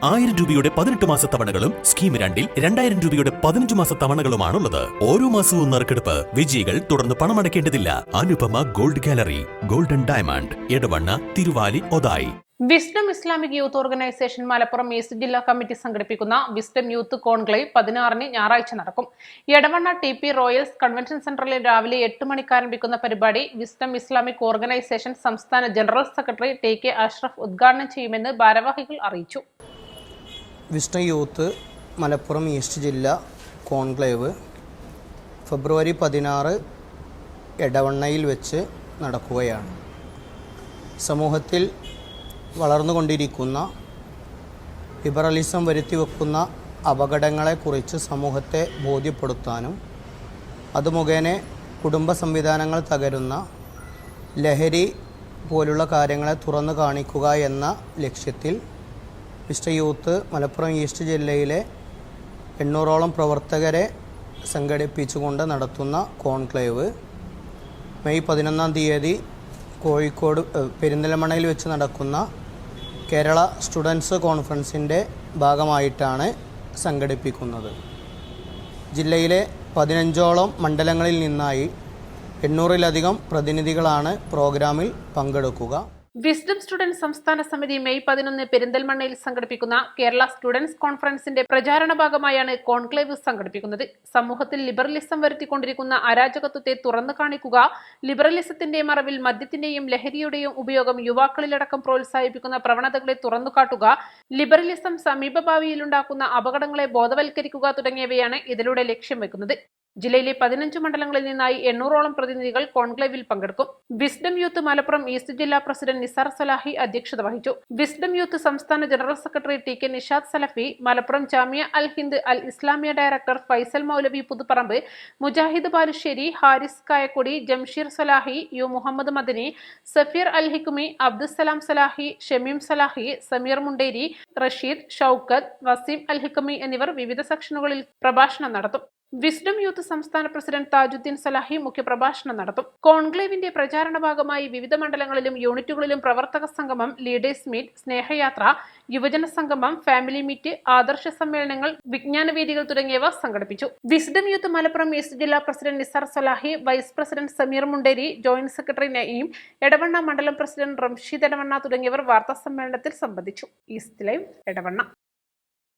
1000 രൂപയുടെ 18 മാസ തവണകളും സ്കീം 2-ൽ 2000 രൂപയുടെ 15 മാസ തവണകളുമാണുള്ളത്. ഓരോ മാസവും നറുക്കെടുപ്പ്. വിജയികൾ തുടർന്ന് പണമടയ്ക്കേണ്ടതില്ല. Anupama gold gallery, golden diamond, Edavanna, Thiruvali, Othayi. Wisdom Islamic youth organisation Malappuram east ജില്ലാ കമ്മിറ്റി സംഘടിപ്പിക്കുന്ന വിസ്ഡം യൂത്ത് കോൺക്ലേവ് 16-ന് ഞായറാഴ്ച നടക്കും. എടവണ്ണ TP റോയൽസ് കൺവെൻഷൻ സെന്ററിൽ രാവിലെ 8 മണിക്ക് ആരംഭിക്കുന്ന പരിപാടി വിസ്ഡം ഇസ്ലാമിക് ഓർഗനൈസേഷൻ സംസ്ഥാന ജനറൽ സെക്രട്ടറി TK അഷ്റഫ് ഉദ്ഘാടനം ചെയ്യുമെന്ന് ഭാരവാഹികൾ അറിയിച്ചു. വിസ്ഡം യൂത്ത് മലപ്പുറം ഈസ്റ്റ് ജില്ലാ കോൺക്ലേവ് ഫെബ്രുവരി 16 എടവണ്ണയിൽ വെച്ച് നടക്കുകയാണ്. സമൂഹത്തിൽ വളർന്നുകൊണ്ടിരിക്കുന്ന ലിബറലിസം വരുത്തിവെക്കുന്ന അപകടങ്ങളെക്കുറിച്ച് സമൂഹത്തെ ബോധ്യപ്പെടുത്താനും അത് മുഖേന കുടുംബ സംവിധാനങ്ങൾ തകരുന്ന ലഹരി പോലുള്ള കാര്യങ്ങളെ തുറന്നു കാണിക്കുക എന്ന ലക്ഷ്യത്തിൽ വിസ്ഡം യൂത്ത് മലപ്പുറം ഈസ്റ്റ് ജില്ലയിലെ 800ഓളം പ്രവർത്തകരെ സംഘടിപ്പിച്ചുകൊണ്ട് നടത്തുന്ന കോൺക്ലേവ് മെയ് 11-ാം തീയതി കോഴിക്കോട് പെരിന്തൽമണ്ണയിൽ വെച്ച് നടക്കുന്ന കേരള സ്റ്റുഡൻസ് കോൺഫറൻസിൻ്റെ ഭാഗമായിട്ടാണ് സംഘടിപ്പിക്കുന്നത്. ജില്ലയിലെ 15ഓളം മണ്ഡലങ്ങളിൽ നിന്നായി 800-ലധികം പ്രതിനിധികളാണ് പ്രോഗ്രാമിൽ പങ്കെടുക്കുക. വിസ്ഡം സ്റ്റുഡൻസ് സംസ്ഥാന സമിതി മെയ് 11 പെരിന്തൽമണ്ണയിൽ സംഘടിപ്പിക്കുന്ന കേരള സ്റ്റുഡൻസ് കോൺഫറൻസിന്റെ പ്രചാരണ ഭാഗമായാണ് കോൺക്ലേവ് സംഘടിപ്പിക്കുന്നത്. സമൂഹത്തിൽ ലിബറലിസം വരുത്തിക്കൊണ്ടിരിക്കുന്ന അരാജകത്വത്തെ തുറന്നു കാണിക്കുക, ലിബറലിസത്തിന്റെ മറവിൽ മദ്യത്തിന്റെയും ലഹരിയുടെയും ഉപയോഗം യുവാക്കളിലടക്കം പ്രോത്സാഹിപ്പിക്കുന്ന പ്രവണതകളെ തുറന്നുകാട്ടുക, ലിബറലിസം സമീപഭാവിയിലുണ്ടാക്കുന്ന അപകടങ്ങളെ ബോധവൽക്കരിക്കുക തുടങ്ങിയവയാണ് ഇതിലൂടെ ലക്ഷ്യം വെക്കുന്നത്. ജില്ലയിലെ 15 മണ്ഡലങ്ങളിൽ നിന്നായി 800ഓളം പ്രതിനിധികൾ കോൺക്ലേവിൽ പങ്കെടുക്കും. വിസ്ഡം യൂത്ത് മലപ്പുറം ഈസ്റ്റ് ജില്ലാ പ്രസിഡന്റ് നിസാർ സലാഹി അധ്യക്ഷത വഹിച്ചു. വിസ്ഡം യൂത്ത് സംസ്ഥാന ജനറൽ സെക്രട്ടറി TK നിഷാദ് സലഫി, മലപ്പുറം ജാമിയ അൽ ഹിന്ദ് അൽ ഇസ്ലാമിയ ഡയറക്ടർ ഫൈസൽ മൗലവി പുതുപ്പറമ്പ്, മുജാഹിദ് ബാലുശ്ശേരി, ഹാരിസ് കായക്കൊടി, ജംഷീർ സലാഹി, യു മുഹമ്മദ് മദനി, സഫീർ അൽ ഹിക്കുമി, അബ്ദുസലാം സലാഹി, ഷമീം സലാഹി, സമീർ മുണ്ടേരി, റഷീദ്, ഷൌക്കത്ത്, വസീം അൽ ഹിക്കുമി എന്നിവർ വിവിധ സെക്ഷനുകളിൽ പ്രഭാഷണം നടത്തും. വിസ്ഡം യൂത്ത് സംസ്ഥാന പ്രസിഡന്റ് താജുദ്ദീൻ സലാഹി മുഖ്യപ്രഭാഷണം നടത്തും. കോൺക്ലേവിന്റെ പ്രചാരണ ഭാഗമായി വിവിധ മണ്ഡലങ്ങളിലും യൂണിറ്റുകളിലും പ്രവർത്തക സംഗമം, ലീഡേഴ്സ് മീറ്റ്, സ്നേഹയാത്ര, യുവജന സംഗമം, ഫാമിലി മീറ്റ്, ആദർശ സമ്മേളനങ്ങൾ, വിജ്ഞാന വേദികൾ തുടങ്ങിയവ സംഘടിപ്പിച്ചു. വിസ്ഡം യൂത്ത് മലപ്പുറം ഈസ്റ്റ് ജില്ലാ president Nisar Salahi, vice president Sameer Munderi, joint secretary Naeem, Edavanna മണ്ഡലം പ്രസിഡന്റ് റംഷീദ് എടവണ്ണ തുടങ്ങിയവർ വാർത്താ സമ്മേളനത്തിൽ സംബന്ധിച്ചു. East live, Edavanna.